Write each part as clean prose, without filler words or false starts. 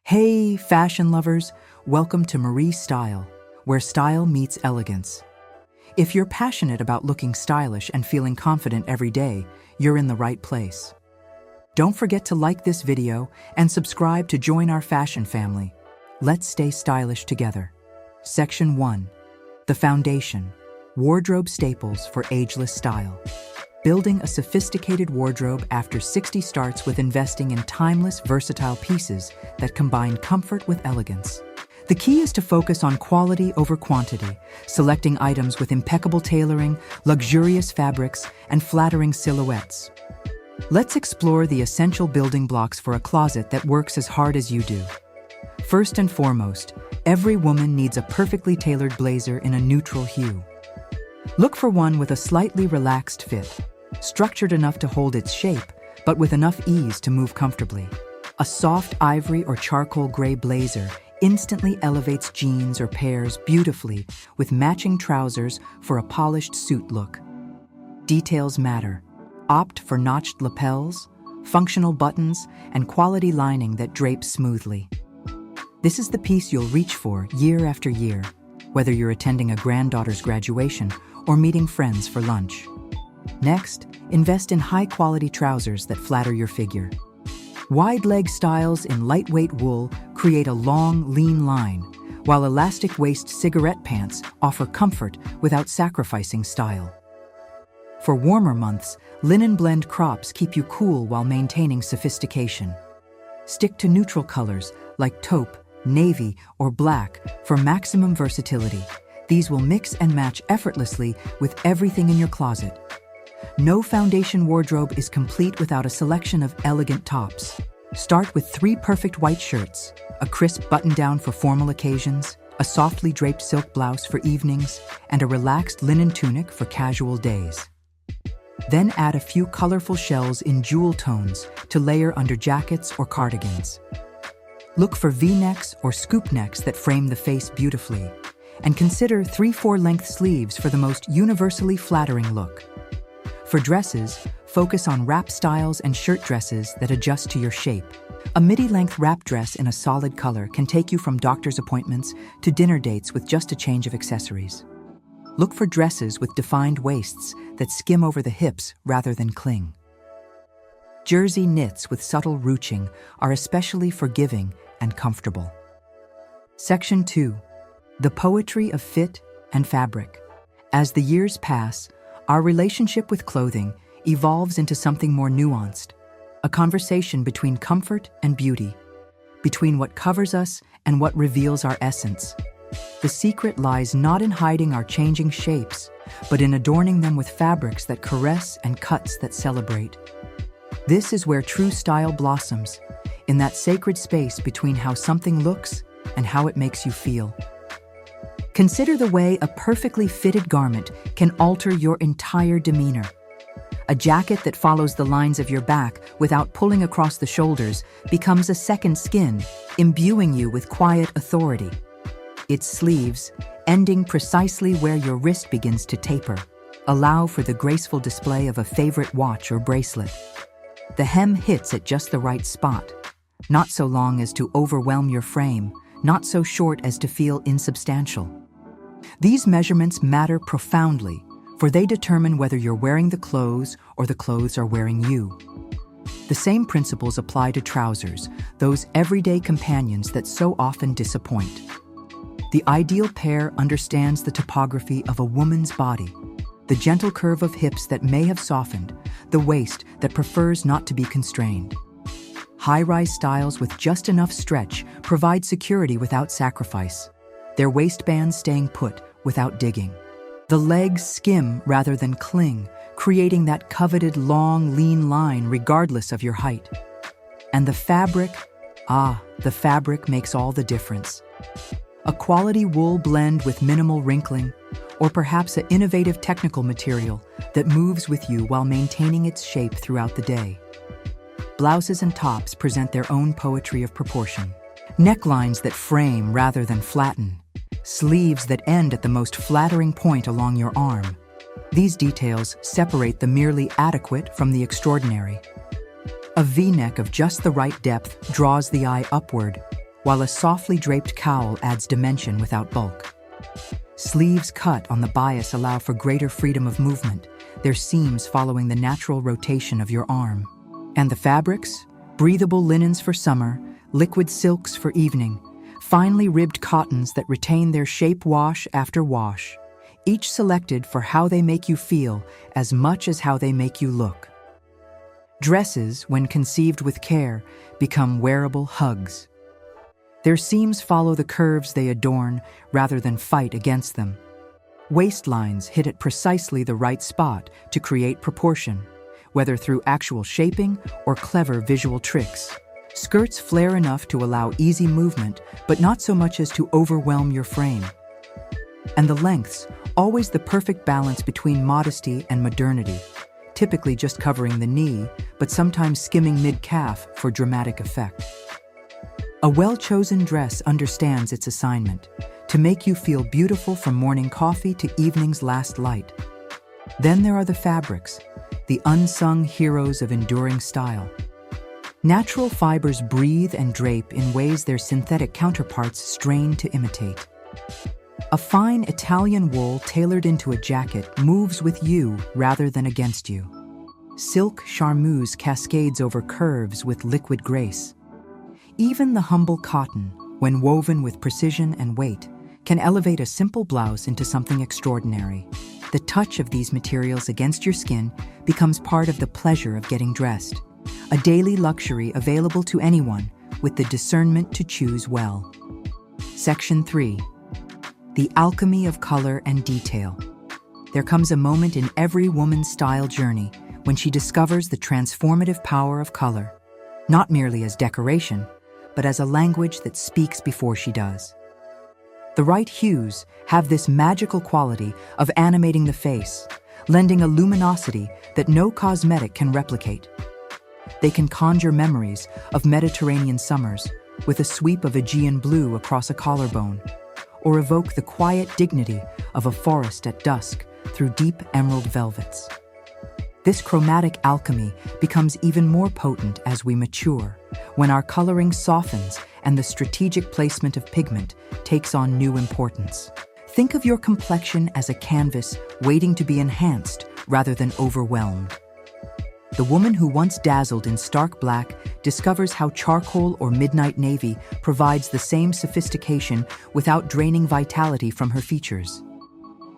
Hey, fashion lovers! Welcome to Marie Style, where style meets elegance. If you're passionate about looking stylish and feeling confident every day, you're in the right place. Don't forget to like this video and subscribe to join our fashion family. Let's stay stylish together. Section 1. The Foundation. Wardrobe Staples for Ageless Style. Building a sophisticated wardrobe after 60 starts with investing in timeless, versatile pieces that combine comfort with elegance. The key is to focus on quality over quantity, selecting items with impeccable tailoring, luxurious fabrics, and flattering silhouettes. Let's explore the essential building blocks for a closet that works as hard as you do. First and foremost, every woman needs a perfectly tailored blazer in a neutral hue. Look for one with a slightly relaxed fit, structured enough to hold its shape, but with enough ease to move comfortably. A soft ivory or charcoal gray blazer instantly elevates jeans or pairs beautifully with matching trousers for a polished suit look. Details matter. Opt for notched lapels, functional buttons, and quality lining that drapes smoothly. This is the piece you'll reach for year after year, whether you're attending a granddaughter's graduation or meeting friends for lunch. Next, invest in high-quality trousers that flatter your figure. Wide-leg styles in lightweight wool create a long, lean line, while elastic-waist cigarette pants offer comfort without sacrificing style. For warmer months, linen blend crops keep you cool while maintaining sophistication. Stick to neutral colors like taupe, navy, or black for maximum versatility. These will mix and match effortlessly with everything in your closet. No foundation wardrobe is complete without a selection of elegant tops. Start with 3 perfect white shirts, a crisp button-down for formal occasions, a softly draped silk blouse for evenings, and a relaxed linen tunic for casual days. Then add a few colorful shells in jewel tones to layer under jackets or cardigans. Look for V-necks or scoop necks that frame the face beautifully, and consider 3/4 length sleeves for the most universally flattering look. For dresses, focus on wrap styles and shirt dresses that adjust to your shape. A midi-length wrap dress in a solid color can take you from doctor's appointments to dinner dates with just a change of accessories. Look for dresses with defined waists that skim over the hips rather than cling. Jersey knits with subtle ruching are especially forgiving and comfortable. Section 2. The Poetry of Fit and Fabric. As the years pass, our relationship with clothing evolves into something more nuanced, a conversation between comfort and beauty, between what covers us and what reveals our essence. The secret lies not in hiding our changing shapes, but in adorning them with fabrics that caress and cuts that celebrate. This is where true style blossoms, in that sacred space between how something looks and how it makes you feel. Consider the way a perfectly fitted garment can alter your entire demeanor. A jacket that follows the lines of your back without pulling across the shoulders becomes a second skin, imbuing you with quiet authority. Its sleeves, ending precisely where your wrist begins to taper, allow for the graceful display of a favorite watch or bracelet. The hem hits at just the right spot, not so long as to overwhelm your frame, not so short as to feel insubstantial. These measurements matter profoundly, for they determine whether you're wearing the clothes or the clothes are wearing you. The same principles apply to trousers, those everyday companions that so often disappoint. The ideal pair understands the topography of a woman's body, the gentle curve of hips that may have softened, the waist that prefers not to be constrained. High-rise styles with just enough stretch provide security without sacrifice, their waistbands staying put without digging. The legs skim rather than cling, creating that coveted long, lean line regardless of your height. And the fabric makes all the difference. A quality wool blend with minimal wrinkling, or perhaps an innovative technical material that moves with you while maintaining its shape throughout the day. Blouses and tops present their own poetry of proportion. Necklines that frame rather than flatten. Sleeves that end at the most flattering point along your arm. These details separate the merely adequate from the extraordinary. A V-neck of just the right depth draws the eye upward, while a softly draped cowl adds dimension without bulk. Sleeves cut on the bias allow for greater freedom of movement, their seams following the natural rotation of your arm. And the fabrics? Breathable linens for summer, liquid silks for evening, finely ribbed cottons that retain their shape wash after wash, each selected for how they make you feel as much as how they make you look. Dresses, when conceived with care, become wearable hugs. Their seams follow the curves they adorn rather than fight against them. Waistlines hit at precisely the right spot to create proportion, whether through actual shaping or clever visual tricks. Skirts flare enough to allow easy movement, but not so much as to overwhelm your frame. And the lengths, always the perfect balance between modesty and modernity, typically just covering the knee, but sometimes skimming mid-calf for dramatic effect. A well-chosen dress understands its assignment, to make you feel beautiful from morning coffee to evening's last light. Then there are the fabrics, the unsung heroes of enduring style. Natural fibers breathe and drape in ways their synthetic counterparts strain to imitate. A fine Italian wool tailored into a jacket moves with you rather than against you. Silk charmeuse cascades over curves with liquid grace. Even the humble cotton, when woven with precision and weight, can elevate a simple blouse into something extraordinary. The touch of these materials against your skin becomes part of the pleasure of getting dressed, a daily luxury available to anyone with the discernment to choose well. Section 3. The alchemy of color and detail. There comes a moment in every woman's style journey when she discovers the transformative power of color, not merely as decoration, but as a language that speaks before she does. The right hues have this magical quality of animating the face, lending a luminosity that no cosmetic can replicate. They can conjure memories of Mediterranean summers with a sweep of Aegean blue across a collarbone, or evoke the quiet dignity of a forest at dusk through deep emerald velvets. This chromatic alchemy becomes even more potent as we mature, when our coloring softens and the strategic placement of pigment takes on new importance. Think of your complexion as a canvas waiting to be enhanced rather than overwhelmed. The woman who once dazzled in stark black discovers how charcoal or midnight navy provides the same sophistication without draining vitality from her features.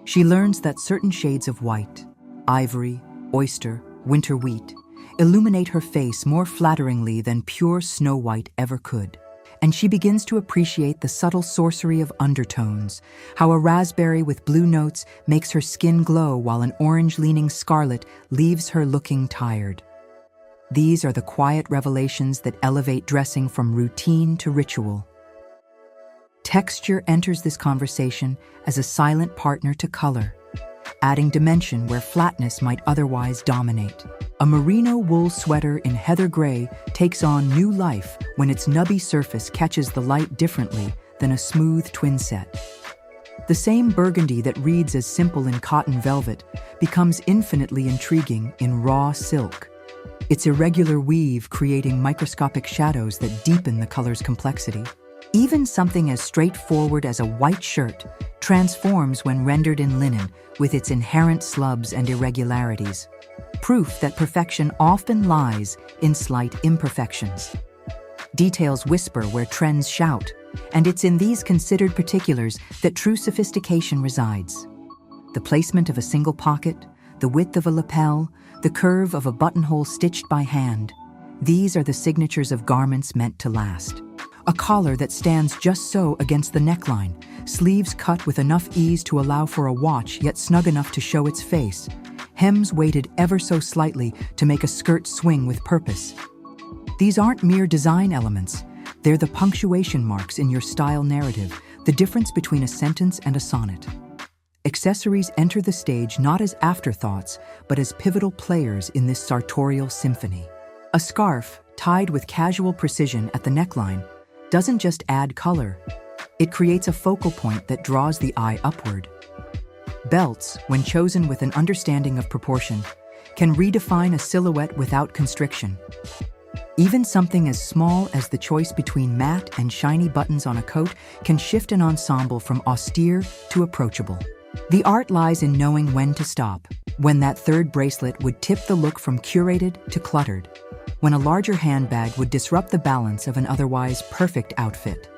She learns that certain shades of white, ivory, oyster, winter wheat, illuminate her face more flatteringly than pure snow white ever could. And she begins to appreciate the subtle sorcery of undertones, how a raspberry with blue notes makes her skin glow while an orange-leaning scarlet leaves her looking tired. These are the quiet revelations that elevate dressing from routine to ritual. Texture enters this conversation as a silent partner to color, adding dimension where flatness might otherwise dominate. A merino wool sweater in heather gray takes on new life when its nubby surface catches the light differently than a smooth twinset. The same burgundy that reads as simple in cotton velvet becomes infinitely intriguing in raw silk, its irregular weave creating microscopic shadows that deepen the color's complexity. Even something as straightforward as a white shirt transforms when rendered in linen with its inherent slubs and irregularities, proof that perfection often lies in slight imperfections. Details whisper where trends shout, and it's in these considered particulars that true sophistication resides. The placement of a single pocket, the width of a lapel, the curve of a buttonhole stitched by hand, these are the signatures of garments meant to last. A collar that stands just so against the neckline, sleeves cut with enough ease to allow for a watch yet snug enough to show its face, hems weighted ever so slightly to make a skirt swing with purpose. These aren't mere design elements, they're the punctuation marks in your style narrative, the difference between a sentence and a sonnet. Accessories enter the stage not as afterthoughts, but as pivotal players in this sartorial symphony. A scarf, tied with casual precision at the neckline, doesn't just add color, it creates a focal point that draws the eye upward. Belts, when chosen with an understanding of proportion, can redefine a silhouette without constriction. Even something as small as the choice between matte and shiny buttons on a coat can shift an ensemble from austere to approachable. The art lies in knowing when to stop, when that third bracelet would tip the look from curated to cluttered, when a larger handbag would disrupt the balance of an otherwise perfect outfit.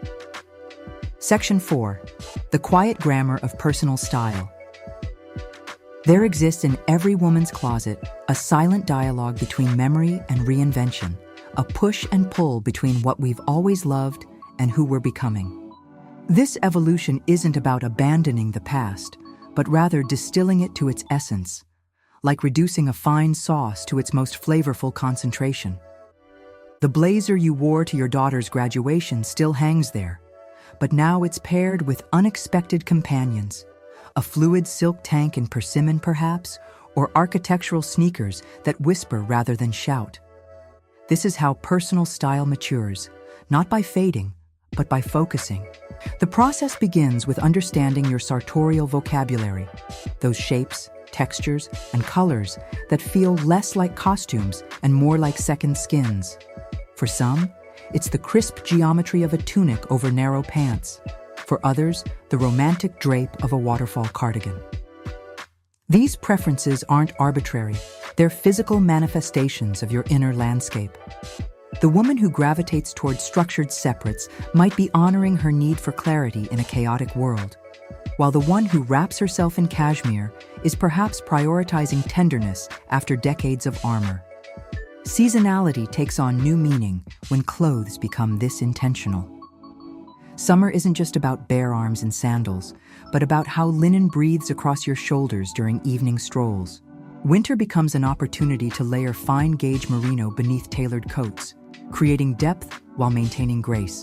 Section 4. The quiet grammar of personal style. There exists in every woman's closet a silent dialogue between memory and reinvention, a push and pull between what we've always loved and who we're becoming. This evolution isn't about abandoning the past, but rather distilling it to its essence, like reducing a fine sauce to its most flavorful concentration. The blazer you wore to your daughter's graduation still hangs there, but now it's paired with unexpected companions, a fluid silk tank in persimmon perhaps, or architectural sneakers that whisper rather than shout. This is how personal style matures, not by fading, but by focusing. The process begins with understanding your sartorial vocabulary, those shapes, textures, and colors that feel less like costumes and more like second skins. For some, it's the crisp geometry of a tunic over narrow pants. For others, the romantic drape of a waterfall cardigan. These preferences aren't arbitrary, they're physical manifestations of your inner landscape. The woman who gravitates toward structured separates might be honoring her need for clarity in a chaotic world, while the one who wraps herself in cashmere is perhaps prioritizing tenderness after decades of armor. Seasonality takes on new meaning when clothes become this intentional. Summer isn't just about bare arms and sandals, but about how linen breathes across your shoulders during evening strolls. Winter becomes an opportunity to layer fine-gauge merino beneath tailored coats, creating depth while maintaining grace.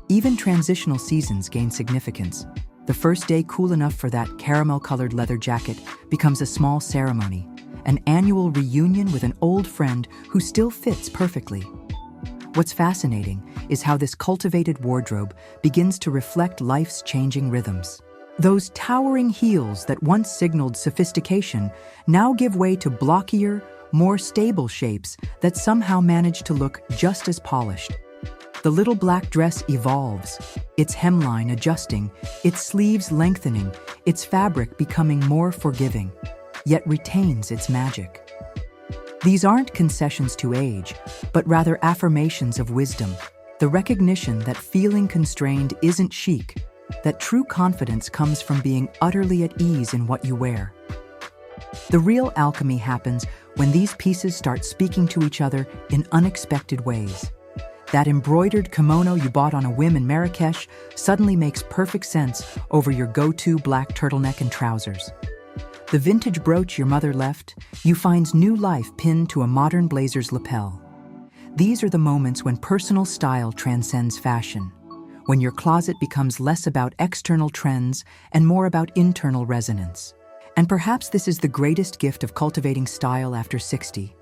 Even transitional seasons gain significance. The first day cool enough for that caramel-colored leather jacket becomes a small ceremony, an annual reunion with an old friend who still fits perfectly. What's fascinating is how this cultivated wardrobe begins to reflect life's changing rhythms. Those towering heels that once signaled sophistication now give way to blockier, more stable shapes that somehow manage to look just as polished. The little black dress evolves, its hemline adjusting, its sleeves lengthening, its fabric becoming more forgiving, yet retains its magic. These aren't concessions to age, but rather affirmations of wisdom, the recognition that feeling constrained isn't chic, that true confidence comes from being utterly at ease in what you wear. The real alchemy happens when these pieces start speaking to each other in unexpected ways. That embroidered kimono you bought on a whim in Marrakesh suddenly makes perfect sense over your go-to black turtleneck and trousers. The vintage brooch your mother left, you find new life pinned to a modern blazer's lapel. These are the moments when personal style transcends fashion, when your closet becomes less about external trends and more about internal resonance. And perhaps this is the greatest gift of cultivating style after 60.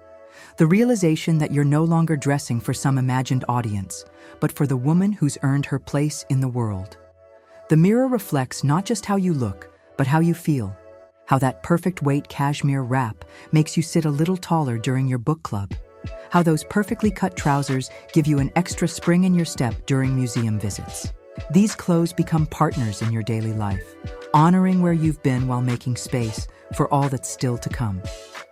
The realization that you're no longer dressing for some imagined audience, but for the woman who's earned her place in the world. The mirror reflects not just how you look, but how you feel. How that perfect weight cashmere wrap makes you sit a little taller during your book club. How those perfectly cut trousers give you an extra spring in your step during museum visits. These clothes become partners in your daily life, honoring where you've been while making space for all that's still to come.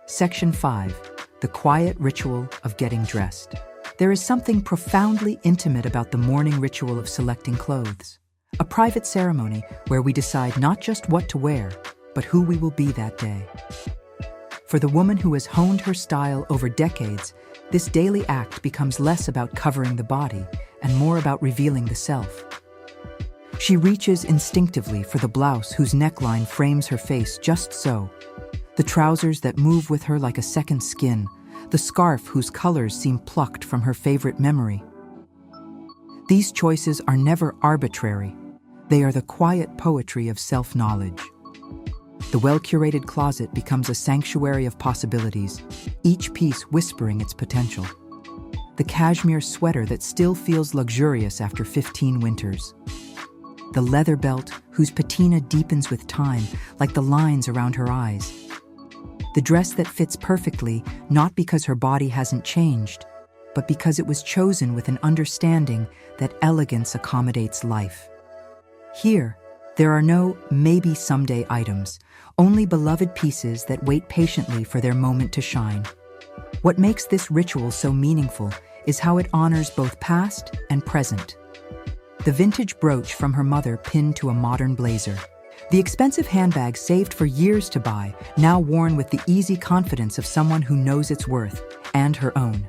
Section 5. The quiet ritual of getting dressed. There is something profoundly intimate about the morning ritual of selecting clothes. A private ceremony where we decide not just what to wear, but who we will be that day. For the woman who has honed her style over decades, this daily act becomes less about covering the body and more about revealing the self. She reaches instinctively for the blouse whose neckline frames her face just so, the trousers that move with her like a second skin, the scarf whose colors seem plucked from her favorite memory. These choices are never arbitrary. They are the quiet poetry of self-knowledge. The well-curated closet becomes a sanctuary of possibilities, each piece whispering its potential. The cashmere sweater that still feels luxurious after 15 winters. The leather belt whose patina deepens with time, like the lines around her eyes. The dress that fits perfectly, not because her body hasn't changed, but because it was chosen with an understanding that elegance accommodates life. Here, there are no maybe someday items, only beloved pieces that wait patiently for their moment to shine. What makes this ritual so meaningful is how it honors both past and present. The vintage brooch from her mother pinned to a modern blazer. The expensive handbag saved for years to buy, now worn with the easy confidence of someone who knows its worth, and her own.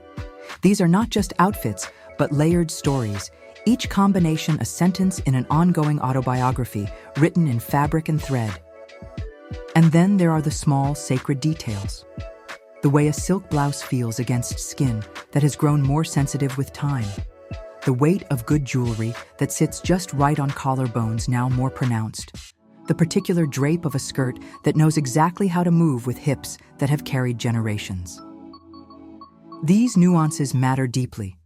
These are not just outfits, but layered stories, each combination a sentence in an ongoing autobiography written in fabric and thread. And then there are the small, sacred details. The way a silk blouse feels against skin that has grown more sensitive with time. The weight of good jewelry that sits just right on collarbones, now more pronounced. The particular drape of a skirt that knows exactly how to move with hips that have carried generations. These nuances matter deeply,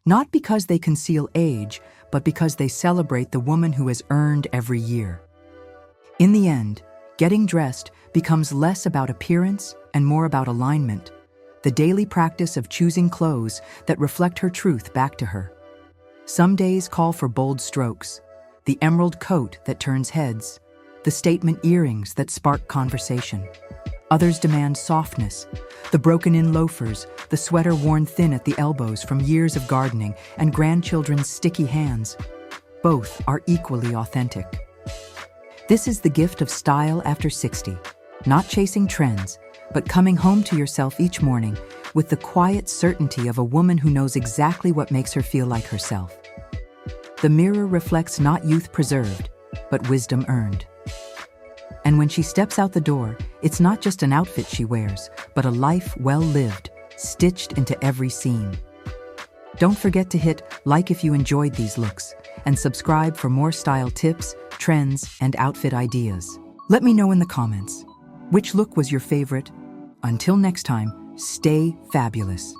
not because they conceal age, but because they celebrate the woman who has earned every year. In the end, getting dressed becomes less about appearance and more about alignment, the daily practice of choosing clothes that reflect her truth back to her. Some days call for bold strokes, the emerald coat that turns heads, the statement earrings that spark conversation. Others demand softness, the broken-in loafers, the sweater worn thin at the elbows from years of gardening, and grandchildren's sticky hands. Both are equally authentic. This is the gift of style after 60, not chasing trends, but coming home to yourself each morning with the quiet certainty of a woman who knows exactly what makes her feel like herself. The mirror reflects not youth preserved, but wisdom earned. And when she steps out the door, it's not just an outfit she wears, but a life well lived, stitched into every seam. Don't forget to hit like if you enjoyed these looks, and subscribe for more style tips, trends, and outfit ideas. Let me know in the comments, which look was your favorite? Until next time, stay fabulous.